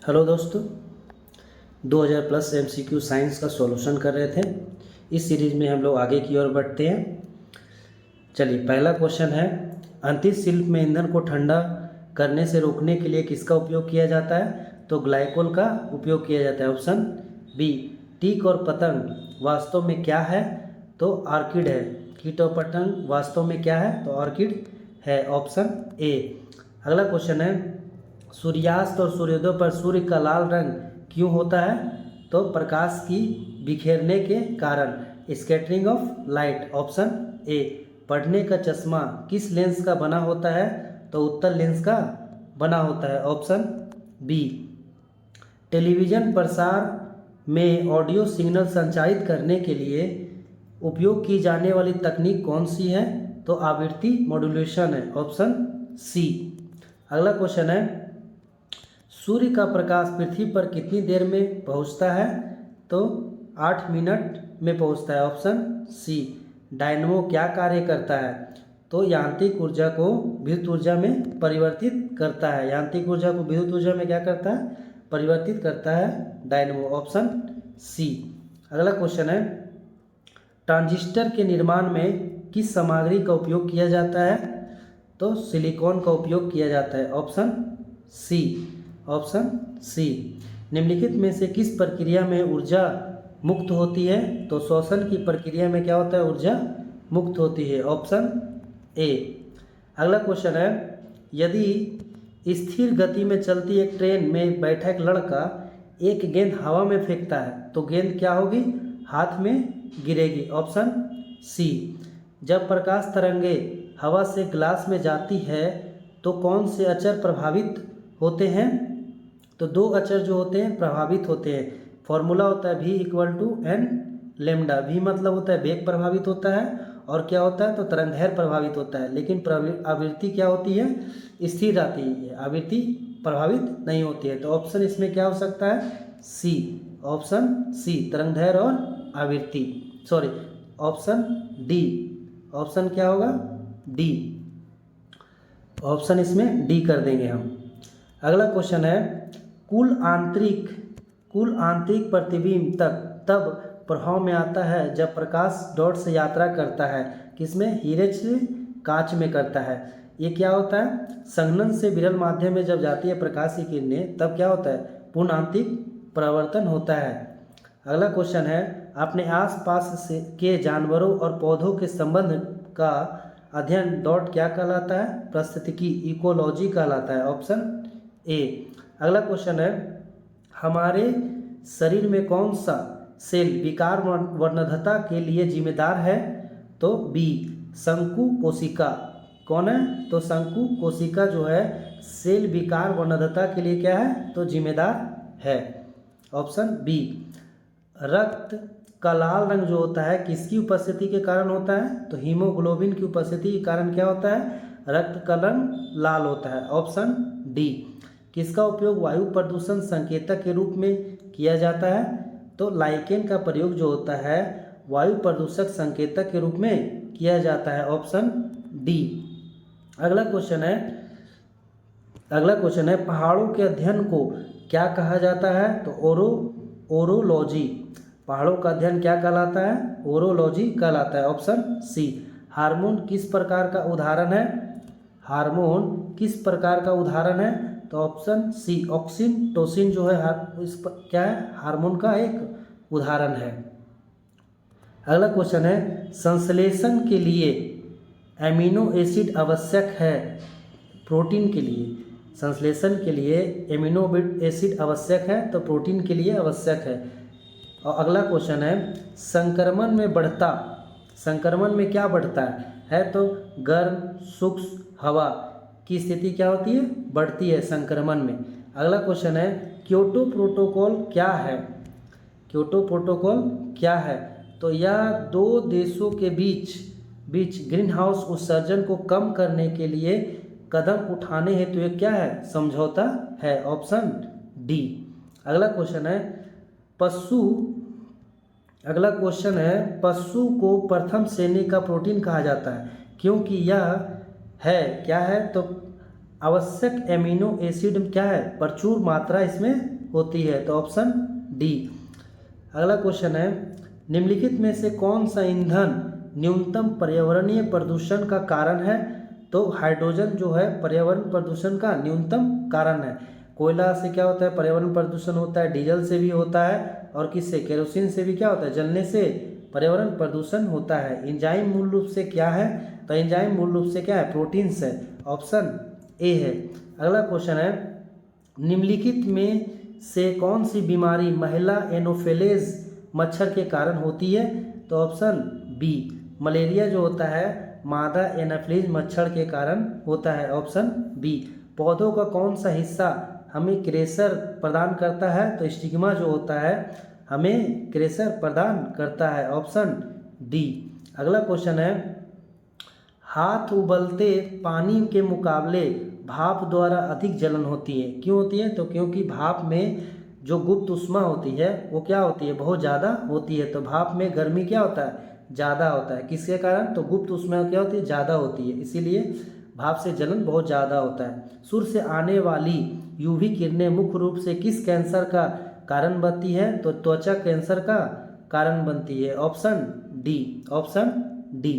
Hello दोस्तों, 2000 plus MCQ science का solution कर रहे थे। इस सीरीज में हम लोग आगे की ओर बढ़ते हैं। चलिए, पहला क्वेश्चन है, अंतरिक्ष शिल्प में ईंधन को ठंडा करने से रोकने के लिए किसका उपयोग किया जाता है? तो ग्लाइकोल का उपयोग किया जाता है। Option B. टीक और पतंग वास्तव में क्या है? तो ऑर्किड है। कीट और पतंग वास्तव में क्या है? तो ऑर्किड है। Option A. अगला क्वेश्चन है, सूर्यास्त और सूर्योदय पर सूर्य का लाल रंग क्यों होता है? तो प्रकाश की बिखेरने के कारण, scattering of light. Option A. पढ़ने का चश्मा किस लेंस का बना होता है? तो उत्तल लेंस का बना होता है। Option B. टेलीविज़न प्रसार में ऑडियो सिग्नल संचारित करने के लिए उपयोग की जाने वाली तकनीक कौन सी है? तो आवृत्ति मॉड्यूलेशन है। Option C. अगला क्वेश्चन है, सूर्य का प्रकाश पृथ्वी पर कितनी देर में पहुंचता है? तो 8 मिनट में पहुंचता है। ऑप्शन सी। डायनमो क्या कार्य करता है? तो यांत्रिक ऊर्जा को विद्युत ऊर्जा में परिवर्तित करता है। यांत्रिक ऊर्जा को विद्युत ऊर्जा में क्या करता है? परिवर्तित करता है डायनमो। Option C. अगला क्वेश्चन है, ट्रांजिस्टर के निर्माण में किस सामग्री का उपयोग किया जाता है? तो सिलिकॉन का उपयोग किया जाता है। Option C. Option C. निम्नलिखित में से किस प्रक्रिया में ऊर्जा मुक्त होती है? तो श्वसन की प्रक्रिया में क्या होता है? ऊर्जा मुक्त होती है। Option A. अगला क्वेश्चन है, यदि स्थिर गति में चलती एक ट्रेन में बैठा एक लड़का एक गेंद हवा में फेंकता है तो गेंद क्या होगी? हाथ में गिरेगी। Option C. जब प्रकाश तरंगे हवा से ग्लास में जाती है तो कौन से अचर प्रभावित होते हैं? तो दो अचर जो होते हैं प्रभावित होते हैं। फॉर्मूला होता है V=N लेमडा। V मतलब होता है वेग प्रभावित होता है, और क्या होता है? तो तरंगदैर्घ्य प्रभावित होता है। लेकिन आवृत्ति क्या होती है? स्थिर रहती है, आवृत्ति प्रभावित नहीं होती है। तो ऑप्शन इसमें क्या हो सकता है? सी। ऑप्शन सी, तरंगदैर्घ्य और आवृत्ति। Sorry, option D. ऑप्शन क्या होगा? डी। ऑप्शन इसमें डी कर देंगे हम। अगला क्वेश्चन है, कुल आंतरिक प्रतिबिंब तब प्रभाव में आता है जब प्रकाश डॉट से यात्रा करता है। किसमें? हीरे से कांच में करता है। ये क्या होता है? संघनन से विरल माध्यम में जब जाती है प्रकाश की किरणें, तब क्या होता है? पूर्ण आंतरिक परावर्तन होता है। अगला क्वेश्चन है, अपने आसपास से के जानवरों और पौधों के संबंध का अध्ययन डॉट क्या कहलाता है? पारिस्थितिकी, इकोलॉजी कहलाता है। Option A. अगला क्वेश्चन है, हमारे शरीर में कौन सा सेल विकार वर्णनता के लिए जिम्मेदार है? तो बी, शंकु कोशिका। कौन है? तो शंकु कोशिका जो है सेल विकार वर्णनता के लिए क्या है? तो जिम्मेदार है। Option B. रक्त का लाल रंग जो होता है किसकी उपस्थिति के कारण होता है? तो हीमोग्लोबिन की उपस्थिति के कारण क्या होता है? रक्त का रंग लाल होता है। Option D. किसका उपयोग वायु प्रदूषण संकेतक के रूप में किया जाता है? तो लाइकेन का प्रयोग जो होता है वायु प्रदूषक संकेतक के रूप में किया जाता है। Option D. अगला क्वेश्चन है, पहाड़ों के अध्ययन को क्या कहा जाता है? तो ओरोलॉजी। पहाड़ों का अध्ययन क्या कहलाता है? ओरोलॉजी कहलाता है। ऑप्शन सी। हार्मोन किस प्रकार का उदाहरण है? हार्मोन किस प्रकार का उदाहरण है? तो ऑप्शन सी, ऑक्सीटोसिन जो है क्या है? हार्मोन का एक उदाहरण है। अगला क्वेश्चन है, संश्लेषण के लिए एमिनो एसिड आवश्यक है प्रोटीन के लिए। संश्लेषण के लिए एमिनो एसिड आवश्यक है तो प्रोटीन के लिए आवश्यक है। और अगला क्वेश्चन है, संक्रमण में क्या बढ़ता है? तो गर्म सूक्ष्म हवा की स्थिति क्या होती है? बढ़ती है संक्रमण में। अगला क्वेश्चन है, क्योटो प्रोटोकॉल क्या है? क्योटो प्रोटोकॉल क्या है? तो यह दो देशों के बीच ग्रीन हाउस उत्सर्जन को कम करने के लिए कदम उठाने हेतु तो ये क्या है? समझौता है। Option D. अगला क्वेश्चन है, पशु को प्रथम श्रेणी का प्रोटीन कहा जाता है क्योंकि यह है क्या है? तो आवश्यक एमिनो एसिड क्या है, प्रचुर मात्रा इसमें होती है, तो ऑप्शन डी। अगला क्वेश्चन है, निम्नलिखित में से कौन सा ईंधन न्यूनतम पर्यावरणीय प्रदूषण का कारण है, तो हाइड्रोजन जो है पर्यावरण प्रदूषण का न्यूनतम कारण है। कोयला से क्या होता है पर्यावरण प्रदूषण होता है, डीजल से भी होता है, और किससे, केरोसिन से भी क्या होता है, जलने से पर्यावरण प्रदूषण होता है। एंजाइम मूल रूप से क्या है, तो एंजाइम मूल रूप से क्या है, प्रोटीन्स है, ऑप्शन ए है। अगला क्वेश्चन है, निम्नलिखित में से कौन सी बीमारी महिला एनोफिलीज मच्छर के कारण होती है, तो ऑप्शन बी। मलेरिया जो होता है मादा एनाफिलीज मच्छर के कारण होता है, ऑप्शन बी। पौधों का कौन सा हिस्सा हमें क्रेसर प्रदान करता है, तो स्टिग्मा जो होता है हमें क्रेसर प्रदान करता है, ऑप्शन डी। अगला क्वेश्चन है, हाथ उबलते पानी के मुकाबले भाप द्वारा अधिक जलन होती है, क्यों होती है, तो क्योंकि भाप में जो गुप्त ऊष्मा होती है वो क्या होती है, बहुत ज़्यादा होती है, तो भाप में गर्मी क्या होता है, ज़्यादा होता है। किसके कारण, तो गुप्त ऊष्मा क्या होती है, ज़्यादा होती है, इसीलिए भाप से जलन बहुत ज़्यादा होता है। सूर्य से आने वाली यूवी किरणें मुख्य रूप से किस कैंसर का कारण बनती है, तो त्वचा कैंसर का कारण बनती है, ऑप्शन डी, ऑप्शन डी।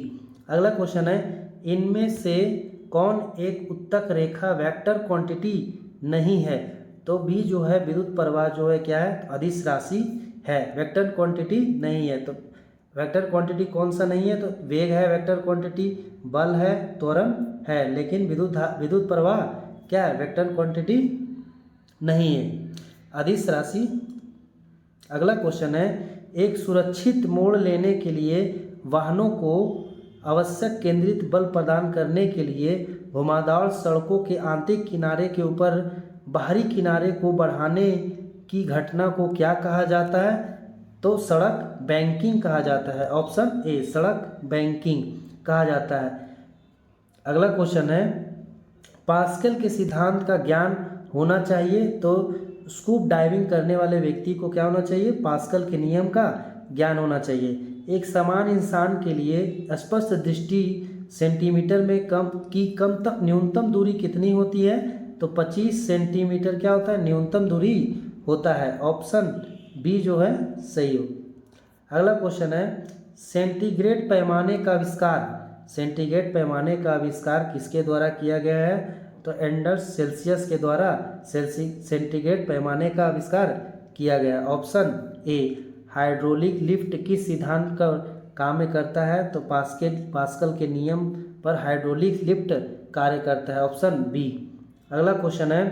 अगला क्वेश्चन है, इनमें से कौन एक उत्तक रेखा वेक्टर क्वांटिटी नहीं है, तो बी जो है विद्युत प्रवाह जो है क्या है, अदिश राशि है, वेक्टर क्वांटिटी नहीं है। तो वेक्टर क्वांटिटी कौन सा नहीं है, तो वेग है वेक्टर क्वांटिटी, बल है, त्वरण है, लेकिन विद्युत प्रवाह क्या है, वेक्टर क्वांटिटी नहीं है, अदिश राशि। अगला क्वेश्चन है, एक सुरक्षित मोड़ लेने के लिए वाहनों को आवश्यक केंद्रित बल प्रदान करने के लिए घुमावदार सड़कों के आंतरिक किनारे के ऊपर बाहरी किनारे को बढ़ाने की घटना को क्या कहा जाता है, तो सड़क बैंकिंग कहा जाता है, ऑप्शन ए, सड़क बैंकिंग कहा जाता है। अगला क्वेश्चन है, पास्कल के सिद्धांत का ज्ञान होना चाहिए, तो स्कूब डाइविंग करने वाले व्यक्ति को क्या होना चाहिए, पास्कल के नियम का ज्ञान होना चाहिए। एक समान इंसान के लिए स्पष्ट दृष्टि सेंटीमीटर में कम तक न्यूनतम दूरी कितनी होती है, तो 25 सेंटीमीटर क्या होता है, न्यूनतम दूरी होता है, ऑप्शन बी जो है सही हो। अगला क्वेश्चन है, सेंटीग्रेड पैमाने का आविष्कार, सेंटीग्रेड पैमाने का आविष्कार किसके द्वारा किया गया है, तो एंडर्स सेल्सियस के द्वारा सेंटीग्रेड पैमाने का आविष्कार किया गया, ऑप्शन ए। हाइड्रोलिक लिफ्ट किस सिद्धांत का काम करता है, तो पास्कल के नियम पर हाइड्रोलिक लिफ्ट कार्य करता है, ऑप्शन बी। अगला क्वेश्चन है,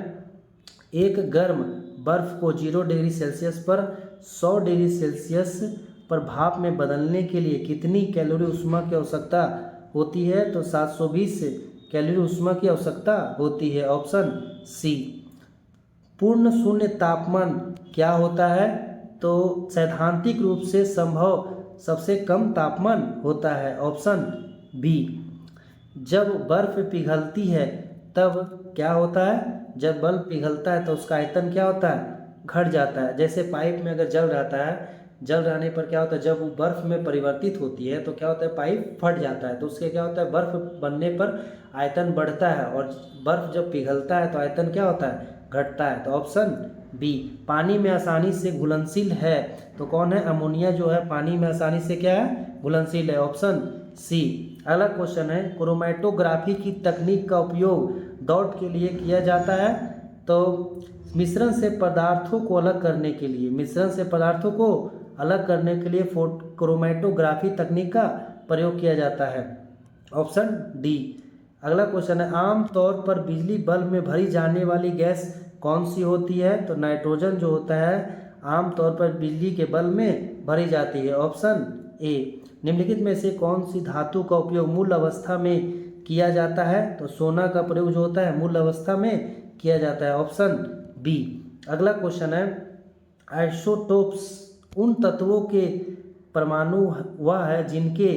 एक गर्म बर्फ को 0 डिग्री सेल्सियस पर 100 डिग्री सेल्सियस पर भाप में बदलने के लिए कितनी कैलोरी ऊष्मा की आवश्यकता होती है, तो 720 कैलोरी ऊष्मा की आवश्यकता होती है, ऑप्शन सी। पूर्ण शून्य तापमान क्या होता है, तो सैद्धांतिक रूप से संभव सबसे कम तापमान होता है, ऑप्शन बी। जब बर्फ पिघलती है तब क्या होता है, जब बर्फ पिघलता है तो उसका आयतन क्या होता है, घट जाता है। जैसे पाइप में अगर जल रहता है, जल रहने पर क्या होता है, जब वो बर्फ में परिवर्तित होती है तो क्या होता है, पाइप फट जाता है, तो उसके क्या होता है, बर्फ बनने पर आयतन बढ़ता है, और बर्फ जब पिघलता है तो आयतन क्या होता है, घटता है, तो ऑप्शन बी। पानी में आसानी से घुलनशील है, तो कौन है, अमोनिया जो है पानी में आसानी से क्या है, घुलनशील है, ऑप्शन सी। अगला क्वेश्चन है, क्रोमैटोग्राफी की तकनीक का उपयोग डॉट के लिए किया जाता है, तो मिश्रण से पदार्थों को अलग करने के लिए, मिश्रण से पदार्थों को अलग करने के लिए क्रोमैटोग्राफी तकनीक का प्रयोग किया जाता है, ऑप्शन डी। अगला क्वेश्चन है, आमतौर पर बिजली बल्ब में भरी जाने वाली गैस कौन सी होती है, तो नाइट्रोजन जो होता है आमतौर पर बिजली के बल्ब में भरी जाती है, ऑप्शन ए। निम्नलिखित में से कौन सी धातु का उपयोग मूल अवस्था में किया जाता है, तो सोना का प्रयोग जो होता है मूल अवस्था में किया जाता है, ऑप्शन बी। अगला क्वेश्चन है, आइसोटोप्स उन तत्वों के परमाणु वह है जिनके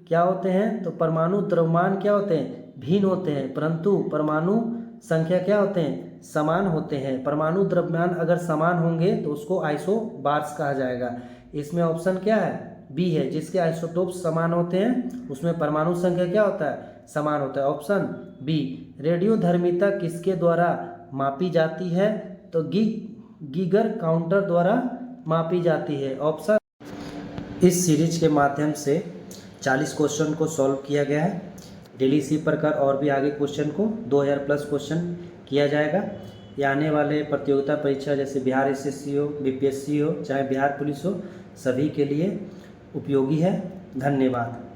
क्या होते हैं, तो परमाणु द्रव्यमान क्या होते हैं, भिन्न होते हैं, परंतु परमाणु संख्या क्या होते हैं, समान होते हैं। परमाणु द्रव्यमान अगर समान होंगे तो उसको आइसोबार्स कहा जाएगा। इसमें ऑप्शन क्या है, बी है, जिसके आइसोटोप्स समान होते हैं उसमें परमाणु संख्या क्या होता है, समान होता है। ऑप्शन बी, रेडियोधर्मिता किसके द्वारा मापी जाती है? तो गीगर काउंटर द्वारा मापी जाती है। ऑप्शन, इस सीरीज के माध्यम से 40 क्वेश्चन को सॉल्व किया गया है। डेली इसी प्रकार और भी आगे क्वेश्चन को 2000 प्लस क्वेश्चन किया जाएगा। ये आने वाले प्रतियोगिता परीक्षा जैसे बिहार एसएससी हो, बीपीएससी हो, चाहे बिहार पुलिस हो, सभी के लिए उपयोगी है। धन्यवाद।